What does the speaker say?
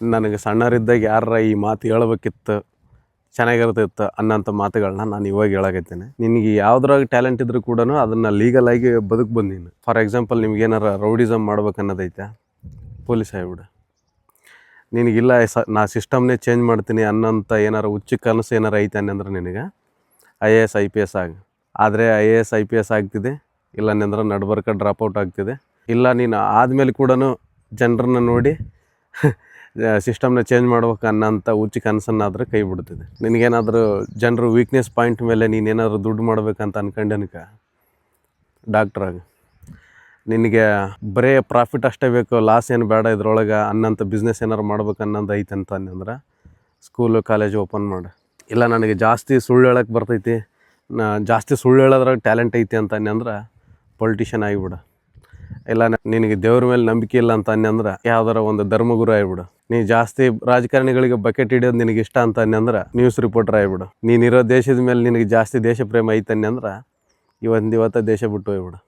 ನನಗೆ ಸಣ್ಣರಿದ್ದಾಗ ಯಾರ ಈ ಮಾತು ಹೇಳ್ಬೇಕಿತ್ತು ಚೆನ್ನಾಗಿರ್ತಿತ್ತು ಅನ್ನೋಂಥ ಮಾತುಗಳನ್ನ ನಾನು ಇವಾಗ ಹೇಳಕತ್ತೀನಿ. ನಿನಗೆ ಯಾವುದ್ರಾಗ ಟ್ಯಾಲೆಂಟ್ ಇದ್ರೂ ಕೂಡ ಅದನ್ನು ಲೀಗಲಾಗಿ ಬದುಕ್ಬೋದು ನೀನು. ಫಾರ್ ಎಕ್ಸಾಂಪಲ್ ನಿಮ್ಗೇನಾರ ರೌಡಿಸಮ್ ಮಾಡ್ಬೇಕು ಅನ್ನೋದೈತೆ, ಪೊಲೀಸ್ ಆಗಿಬಿಡು. ನಿನಗಿಲ್ಲ ನಾ ಸಿಸ್ಟಮ್ನೇ ಚೇಂಜ್ ಮಾಡ್ತೀನಿ ಅನ್ನೋಂಥ ಏನಾರು ಹುಚ್ಚು ಕನಸು ಏನಾರು ಐತೆ ಅಂದ್ರೆ ನಿನಗೆ IAS IPS ಆಗಿ. ಆದರೆ IAS IPS ಆಗ್ತಿದೆ, ಇಲ್ಲ ಅಂದ್ರೆ ನಡ್ಬರ್ಕ ಡ್ರಾಪ್ಔಟ್ ಆಗ್ತಿದೆ, ಇಲ್ಲ ನೀನು ಆದಮೇಲೆ ಕೂಡ ಜನರನ್ನ ನೋಡಿ ಸಿಸ್ಟಮ್ನ ಚೇಂಜ್ ಮಾಡ್ಬೇಕು ಅನ್ನೋಂಥ ಹುಚ್ಚು ಕನಸನ್ನಾದ್ರೆ ಕೈ ಬಿಡ್ತಿದೆ. ನಿನಗೇನಾದರೂ ಜನರು ವೀಕ್ನೆಸ್ ಪಾಯಿಂಟ್ ಮೇಲೆ ನೀನೇನಾದರೂ ದುಡ್ಡು ಮಾಡ್ಬೇಕಂತ ಅನ್ಕೊಂಡೇನಕ ಡಾಕ್ಟ್ರಾಗಿ, ನಿನಗೆ ಬರೀ ಪ್ರಾಫಿಟ್ ಅಷ್ಟೇ ಬೇಕು, ಲಾಸ್ ಏನು ಬೇಡ ಇದ್ರೊಳಗೆ ಅನ್ನೋಂಥ ಬಿಸ್ನೆಸ್ ಏನಾರು ಮಾಡ್ಬೇಕು ಅನ್ನೋದು ಐತೆ ಅಂತ ಅಂದ್ರೆ ಸ್ಕೂಲು ಕಾಲೇಜು ಓಪನ್ ಮಾಡು. ಇಲ್ಲ ನನಗೆ ಜಾಸ್ತಿ ಸುಳ್ಳು ಹೇಳೋಕ್ಕೆ ಬರ್ತೈತಿ, ಜಾಸ್ತಿ ಸುಳ್ಳು ಹೇಳೋದ್ರಾಗ ಟ್ಯಾಲೆಂಟ್ ಐತಿ ಅಂತ ಅಂದ್ರೆ ಪೊಲಿಟಿಷಿಯನ್ ಆಗಿಬಿಡು. ಇಲ್ಲ ನಿನಗೆ ದೇವ್ರ ಮೇಲೆ ನಂಬಿಕೆ ಇಲ್ಲ ಅಂತ ಅಂದ್ರೆ ಯಾವ್ದಾರ ಒಂದು ಧರ್ಮಗುರು ಆಗಿಬಿಡು. ನೀ ಜಾಸ್ತಿ ರಾಜಕಾರಣಿಗಳಿಗೆ ಬಕೆಟ್ ಹಿಡಿಯೋದು ನಿನಗೆ ಇಷ್ಟ ಅಂತ ಅಂದ್ರೆ ನ್ಯೂಸ್ ರಿಪೋರ್ಟರ್ ಆಗಿಬಿಡು. ನೀನಿರೋ ದೇಶದ ಮೇಲೆ ನಿನಗೆ ಜಾಸ್ತಿ ದೇಶ ಪ್ರೇಮ ಐತನ್ನೆ ಅಂದ್ರೆ ಇವತ್ತು ದೇಶ ಬಿಟ್ಟು ಹೋಗ್ಬಿಡು.